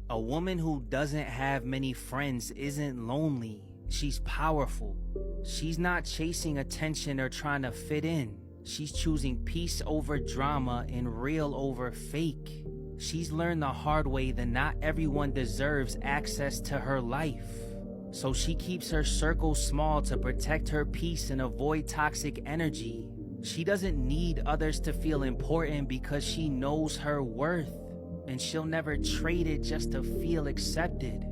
A woman who doesn't have many friends isn't lonely. She's powerful. She's not chasing attention or trying to fit in. She's choosing peace over drama and real over fake. She's learned the hard way that not everyone deserves access to her life. So she keeps her circle small to protect her peace and avoid toxic energy. She doesn't need others to feel important because she knows her worth, and she'll never trade it just to feel accepted.